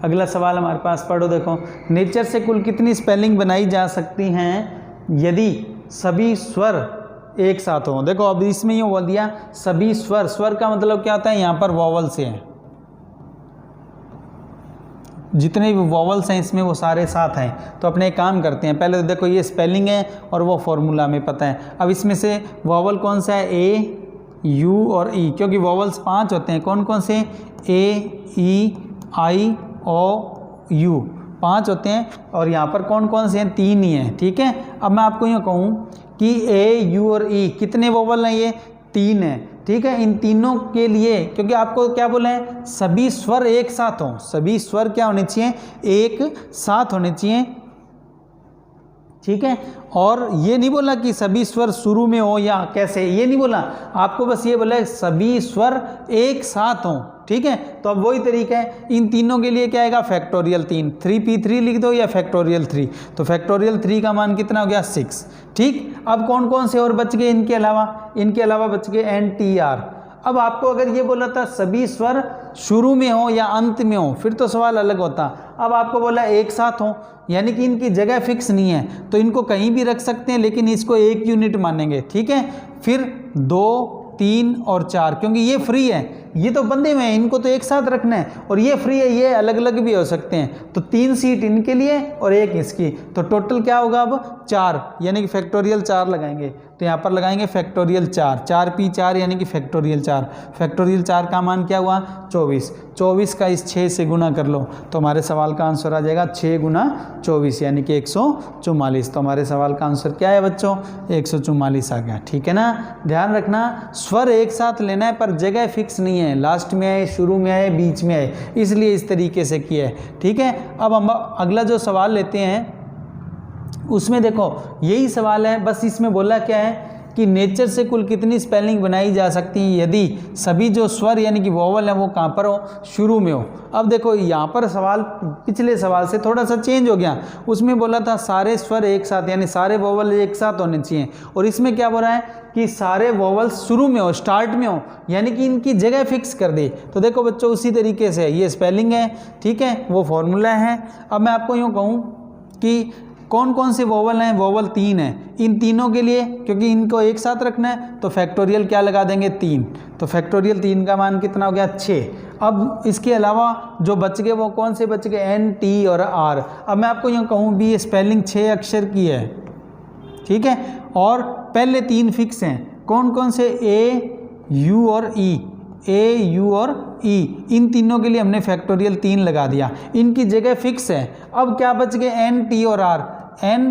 अगला सवाल हमारे पास पढ़ो, देखो नेचर से कुल कितनी स्पेलिंग बनाई जा सकती हैं यदि सभी स्वर एक साथ हों। देखो अब इसमें यूँ बोल दिया सभी स्वर, स्वर का मतलब क्या होता है, यहाँ पर वॉवल से हैं, जितने भी वॉवल्स हैं इसमें वो सारे साथ हैं। तो अपने एक काम करते हैं, पहले तो देखो ये स्पेलिंग है और वो फॉर्मूला में पता है। अब इसमें से वॉवल कौन सा है, A U और E, क्योंकि वॉवल्स 5 होते हैं। कौन कौन से, A E I O U 5 होते हैं और यहाँ पर कौन कौन से हैं, 3 ही हैं। ठीक है, अब मैं आपको यूँ कहूँ कि A U और E कितने वोवल हैं, ये 3 हैं। ठीक है, इन तीनों के लिए, क्योंकि आपको क्या बोला है सभी स्वर एक साथ हों, सभी स्वर क्या होने चाहिए, एक साथ होने चाहिए। ठीक है, और ये नहीं बोला कि सभी स्वर शुरू में हो या कैसे, ये नहीं बोला, आपको बस ये बोला है सभी स्वर एक साथ हों। ठीक है, तो अब वही तरीका है, इन तीनों के लिए क्या आएगा फैक्टोरियल 3, 3p3 लिख दो या फैक्टोरियल 3। तो फैक्टोरियल 3 का मान कितना हो गया 6। ठीक, अब कौन कौन से और बच गए इनके अलावा बच गए NTR। अब आपको अगर ये बोला था सभी स्वर शुरू में हो या अंत में हो, फिर तो सवाल अलग होता। अब आपको बोला एक साथ हो, यानी कि इनकी जगह फिक्स नहीं है, तो इनको कहीं भी रख सकते हैं, लेकिन इसको एक यूनिट मानेंगे। ठीक है, फिर 2 3 और 4, क्योंकि ये फ्री है, ये तो बंधे हुए हैं, इनको तो एक साथ रखना है, और ये फ्री है, ये अलग अलग भी हो सकते हैं। तो 3 सीट इनके लिए और 1 इसकी, तो टोटल क्या होगा अब 4, यानी कि फैक्टोरियल 4 लगाएंगे। तो यहाँ पर लगाएंगे फैक्टोरियल 4, 4p4 यानी कि फैक्टोरियल 4। फैक्टोरियल 4 का मान क्या हुआ 24। 24 का इस 6 से गुना कर लो तो हमारे सवाल का आंसर आ जाएगा 6 गुना 24 यानी कि 144। तो हमारे सवाल का आंसर क्या है बच्चों 144 आ गया। ठीक है ना, ध्यान रखना स्वर एक साथ लेना है पर जगह फिक्स नहीं है, लास्ट में आए, शुरू में आए, बीच में आए, इसलिए इस तरीके से किया है। ठीक है, अब हम अगला जो सवाल लेते हैं उसमें देखो यही सवाल है, बस इसमें बोला क्या है कि नेचर से कुल कितनी स्पेलिंग बनाई जा सकती है यदि सभी जो स्वर यानी कि वोवल है वो कहाँ पर हो, शुरू में हो। अब देखो यहाँ पर सवाल पिछले सवाल से थोड़ा सा चेंज हो गया, उसमें बोला था सारे स्वर एक साथ यानी सारे वोवल एक साथ होने चाहिए, और इसमें क्या बोल रहा है कि सारे वोवल्स शुरू में हो, स्टार्ट में हो, यानी कि इनकी जगह फिक्स कर दी। तो देखो बच्चों उसी तरीके से ये स्पेलिंग है, ठीक है, वो फॉर्मूला है। अब मैं आपको यूँ कहूँ कि कौन कौन से वोवल हैं, वोवल 3 हैं, इन तीनों के लिए क्योंकि इनको एक साथ रखना है तो फैक्टोरियल क्या लगा देंगे 3, तो फैक्टोरियल 3 का मान कितना हो गया 6। अब इसके अलावा जो बच गए वो कौन से बच गए N, T और R। अब मैं आपको यूँ कहूँ भी ये स्पेलिंग 6 अक्षर की है, ठीक है, और पहले 3 फिक्स हैं, कौन कौन से A, U और E, A, U और E, इन तीनों के लिए हमने फैक्टोरियल 3 लगा दिया, इनकी जगह फिक्स है। अब क्या बच गए N, T और R, N,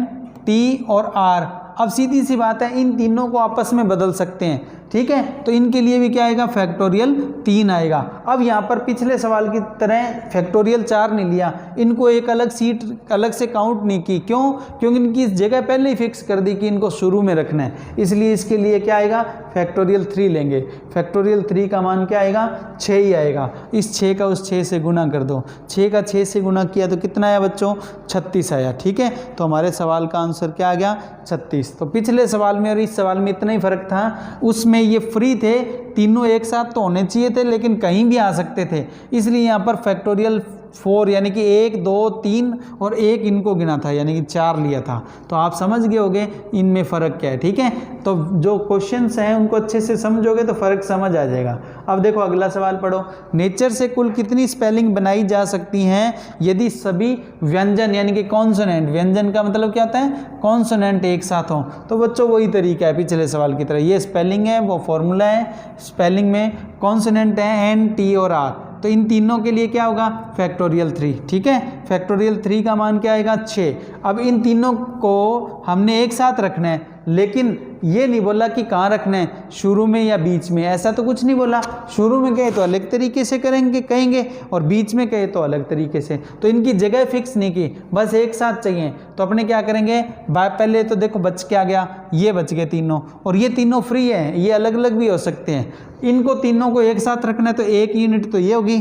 टी और आर। अब सीधी सी बात है, इन तीनों को आपस में बदल सकते हैं, ठीक है। तो इनके लिए भी क्या आएगा, फैक्टोरियल 3 आएगा। अब यहाँ पर पिछले सवाल की तरह फैक्टोरियल 4 नहीं लिया, इनको एक अलग सीट अलग से काउंट नहीं की। क्यों? क्योंकि इनकी जगह पहले ही फिक्स कर दी कि इनको शुरू में रखना है, इसलिए इसके लिए क्या आएगा, फैक्टोरियल 3 लेंगे। फैक्टोरियल 3 का मान क्या आएगा, 6 ही आएगा। इस 6 का उस 6 से गुना कर दो, 6 का 6 से गुना किया तो कितना आया बच्चों, 36 आया, ठीक है। तो हमारे सवाल का आंसर क्या आ गया, 36। तो पिछले सवाल में और इस सवाल में इतना ही फर्क था, उसमें ये फ्री थे, तीनों एक साथ तो होने चाहिए थे लेकिन कहीं भी आ सकते थे, इसलिए यहाँ पर फैक्टोरियल 4 यानी कि 1 2 3 और 1 इनको गिना था, यानी कि 4 लिया था। तो आप समझ गए होगे इनमें फ़र्क क्या है, ठीक है। तो जो क्वेश्चंस हैं उनको अच्छे से समझोगे तो फ़र्क समझ आ जाएगा। अब देखो अगला सवाल पढ़ो, नेचर से कुल कितनी स्पेलिंग बनाई जा सकती हैं यदि सभी व्यंजन यानी कि कॉन्सोनेंट, व्यंजन का मतलब क्या होता है, कॉन्सोनेंट एक साथ हों। तो बच्चों वही तरीका है पिछले सवाल की तरह, ये स्पेलिंग है, वो फॉर्मूला है। स्पेलिंग में कॉन्सोनेंट है एन, टी और आर, तो इन तीनों के लिए क्या होगा, फैक्टोरियल 3, ठीक है। फैक्टोरियल 3 का मान क्या आएगा, 6। अब इन तीनों को हमने एक साथ रखना है, लेकिन ये नहीं बोला कि कहाँ रखना है, शुरू में या बीच में, ऐसा तो कुछ नहीं बोला। शुरू में कहे तो अलग तरीके से कहेंगे और बीच में कहे तो अलग तरीके से, तो इनकी जगह फिक्स नहीं की, बस एक साथ चाहिए। तो अपने क्या करेंगे, पहले तो देखो बच के आ गया, ये बच गए तीनों, और ये तीनों फ्री हैं, ये अलग अलग भी हो सकते हैं। इनको तीनों को एक साथ रखना है तो एक यूनिट तो ये होगी,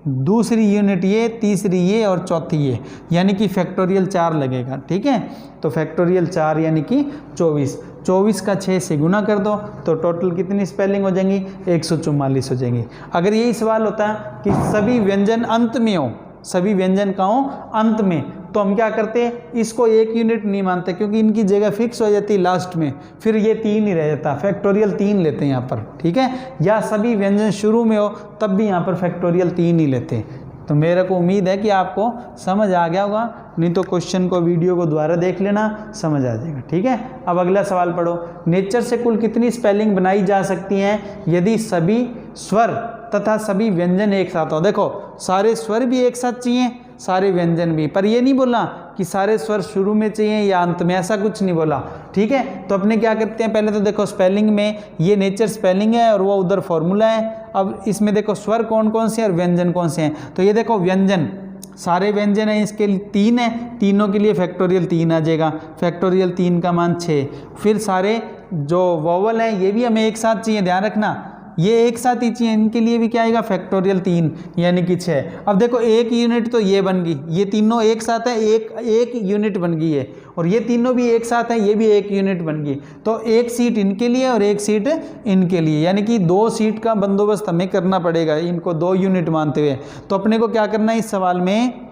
दूसरी यूनिट ये, तीसरी ये और चौथी ये, यानी कि फैक्टोरियल 4 लगेगा, ठीक है। तो फैक्टोरियल 4 यानी कि 24। 24 का 6 से गुना कर दो तो टोटल कितनी स्पेलिंग हो जाएंगी, 144 हो जाएंगी। अगर यही सवाल होता कि सभी व्यंजन अंत में हो, सभी व्यंजन का हो अंत में, तो हम क्या करते हैं, इसको एक यूनिट नहीं मानते क्योंकि इनकी जगह फिक्स हो जाती है लास्ट में, फिर ये 3 ही रह जाता, फैक्टोरियल 3 लेते हैं यहाँ पर, ठीक है। या सभी व्यंजन शुरू में हो तब भी यहाँ पर फैक्टोरियल 3 ही लेते हैं। तो मेरे को उम्मीद है कि आपको समझ आ गया होगा, नहीं तो क्वेश्चन को, वीडियो को दोबारा देख लेना, समझ आ जाएगा, ठीक है। अब अगला सवाल पढ़ो, नेचर से कुल कितनी स्पेलिंग बनाई जा सकती हैं यदि सभी स्वर तथा सभी व्यंजन एक साथ हो। देखो सारे स्वर भी एक साथ चाहिए, सारे व्यंजन भी, पर ये नहीं बोला कि सारे स्वर शुरू में चाहिए या अंत में, ऐसा कुछ नहीं बोला, ठीक है। तो अपने क्या करते हैं, पहले तो देखो स्पेलिंग में ये नेचर स्पेलिंग है और वो उधर फॉर्मूला है। अब इसमें देखो स्वर कौन कौन से हैं और व्यंजन कौन से हैं, तो ये देखो व्यंजन, सारे व्यंजन हैं, इसके लिए 3 है, तीनों के लिए फैक्टोरियल 3 आ जाएगा। फैक्टोरियल 3 का मान 6। फिर सारे जो वोवल हैं ये भी हमें एक साथ चाहिए, ध्यान रखना, ये एक साथ ही चाहिए, इनके लिए भी क्या आएगा, फैक्टोरियल 3 यानी कि 6। अब देखो एक यूनिट तो ये बन गई, ये तीनों एक साथ है, एक यूनिट बन गई है, और ये तीनों भी एक साथ हैं, ये भी एक यूनिट बन गई। तो एक सीट इनके लिए और एक सीट इनके लिए, यानी कि 2 सीट का बंदोबस्त हमें करना पड़ेगा, इनको 2 यूनिट मानते हुए। तो अपने को क्या करना है इस सवाल में,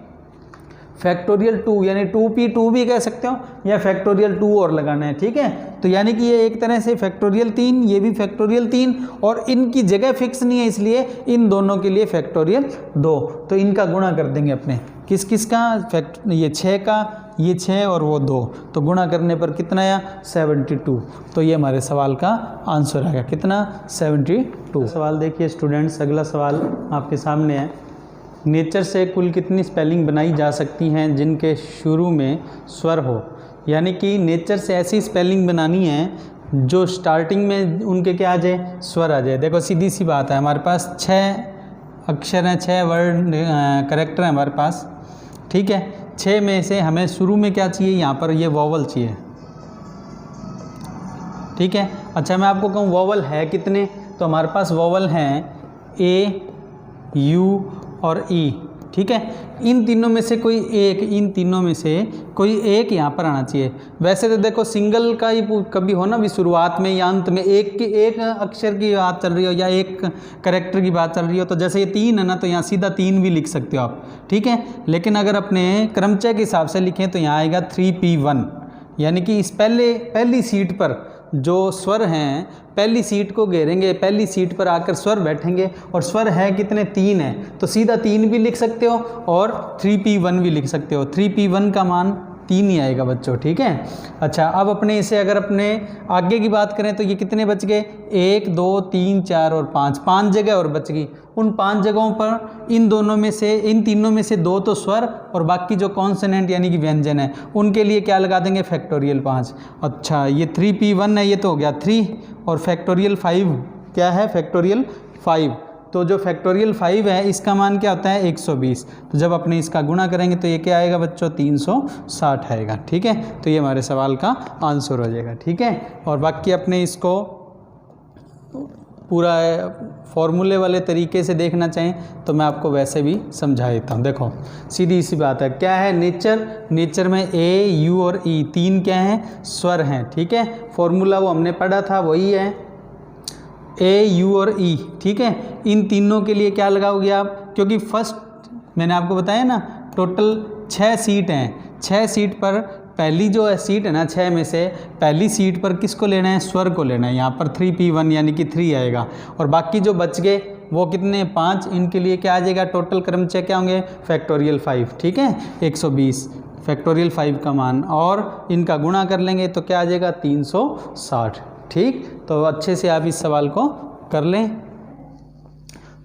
फैक्टोरियल 2 यानी 2p2 भी कह सकते हो, या फैक्टोरियल 2 और लगाना है, ठीक है। तो यानी कि ये एक तरह से फैक्टोरियल 3, ये भी फैक्टोरियल 3, और इनकी जगह फिक्स नहीं है इसलिए इन दोनों के लिए फैक्टोरियल 2। तो इनका गुणा कर देंगे अपने, किस किस का, ये 6 का, ये 6 और वो 2, तो गुणा करने पर कितना आया, 72। तो ये हमारे सवाल का आंसर आएगा, कितना, 72। सवाल देखिए स्टूडेंट्स, अगला सवाल आपके सामने है, नेचर से कुल कितनी स्पेलिंग बनाई जा सकती हैं जिनके शुरू में स्वर हो। यानी कि नेचर से ऐसी स्पेलिंग बनानी है जो स्टार्टिंग में उनके क्या आ जाए, स्वर आ जाए। देखो सीधी सी बात है, हमारे पास 6 अक्षर हैं, 6 वर्ड करेक्टर हैं हमारे पास, ठीक है। 6 में से हमें शुरू में क्या चाहिए, यहाँ पर ये वोवल चाहिए, ठीक है। अच्छा मैं आपको कहूँ वोवल है कितने, तो हमारे पास वोवल हैं ए, यू और ई, ठीक है। इन तीनों में से कोई एक, इन तीनों में से कोई एक यहाँ पर आना चाहिए। वैसे तो देखो सिंगल का ही कभी हो ना, भी शुरुआत में या अंत में एक अक्षर की बात चल रही हो या एक करेक्टर की बात चल रही हो, तो जैसे ये 3 है ना, तो यहाँ सीधा 3 भी लिख सकते हो आप, ठीक है। लेकिन अगर अपने क्रमचय के हिसाब से लिखें तो यहाँ आएगा 3p1, यानी कि इस पहली सीट पर जो स्वर हैं पहली सीट को घेरेंगे, पहली सीट पर आकर स्वर बैठेंगे, और स्वर है कितने, 3 है, तो सीधा 3 भी लिख सकते हो और 3p1 भी लिख सकते हो। 3p1 का मान 3 ही आएगा बच्चों, ठीक है। अच्छा, अब अपने इसे अगर अपने आगे की बात करें तो ये कितने बच गए, 1 2 3 4 और 5 जगह और बच गई। उन 5 जगहों पर इन दोनों में से, इन तीनों में से 2 तो स्वर और बाकी जो कॉन्सोनेंट यानी कि व्यंजन है उनके लिए क्या लगा देंगे, फैक्टोरियल 5। अच्छा, ये 3p1 है, ये तो हो गया 3, और फैक्टोरियल 5 क्या है, फैक्टोरियल 5। तो जो फैक्टोरियल 5 है इसका मान क्या होता है, 120। तो जब अपने इसका गुणा करेंगे तो ये क्या आएगा बच्चों, 360 आएगा, ठीक है। तो ये हमारे सवाल का आंसर हो जाएगा, ठीक है। और बाकी अपने इसको पूरा फॉर्मूले वाले तरीके से देखना चाहें तो मैं आपको वैसे भी समझा देता हूँ। देखो सीधी सी बात है, क्या है नेचर में ए, यू और ई 3 क्या हैं, स्वर हैं, ठीक है। फॉर्मूला वो हमने पढ़ा था वही है, ए, यू और ई, ठीक है। इन तीनों के लिए क्या लगाओगे आप, क्योंकि फर्स्ट मैंने आपको बताया ना टोटल 6 सीट हैं, 6 सीट पर पहली जो है सीट है ना 6 में से पहली सीट पर किसको लेना है, स्वर को लेना है। यहाँ पर 3p1 यानी कि 3 आएगा, और बाकी जो बच गए वो कितने, 5। इनके लिए क्या आ जाएगा, टोटल क्रमचय क्या होंगे, फैक्टोरियल 5, ठीक है। 120 फैक्टोरियल 5 का मान, और इनका गुणा कर लेंगे तो क्या आ जाएगा, 360, ठीक। तो अच्छे से आप इस सवाल को कर लें।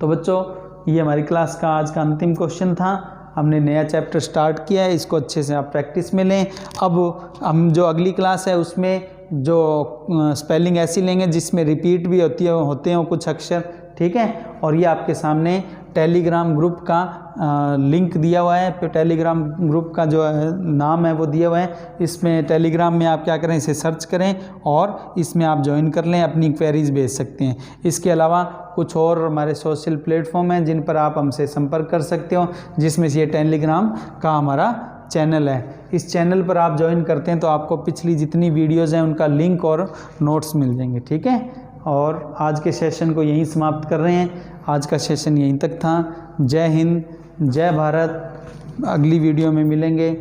तो बच्चों ये हमारी क्लास का आज का अंतिम क्वेश्चन था। हमने नया चैप्टर स्टार्ट किया है, इसको अच्छे से आप प्रैक्टिस में लें। अब हम जो अगली क्लास है उसमें जो स्पेलिंग ऐसी लेंगे जिसमें रिपीट भी होते हैं कुछ अक्षर, ठीक है। और ये आपके सामने टेलीग्राम ग्रुप का लिंक दिया हुआ है, टेलीग्राम ग्रुप का जो नाम है वो दिया हुआ है। इसमें टेलीग्राम में आप क्या करें, इसे सर्च करें और इसमें आप ज्वाइन कर लें, अपनी क्वेरीज भेज सकते हैं। इसके अलावा कुछ और हमारे सोशल प्लेटफॉर्म हैं जिन पर आप हमसे संपर्क कर सकते हो, जिसमें से ये टेलीग्राम का हमारा चैनल है। इस चैनल पर आप ज्वाइन करते हैं तो आपको पिछली जितनी वीडियोज़ हैं उनका लिंक और नोट्स मिल जाएंगे, ठीक है। और आज के सेशन को यहीं समाप्त कर रहे हैं। आज का सेशन यहीं तक था। जय हिंद, जय भारत। अगली वीडियो में मिलेंगे।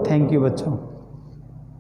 थैंक यू बच्चों।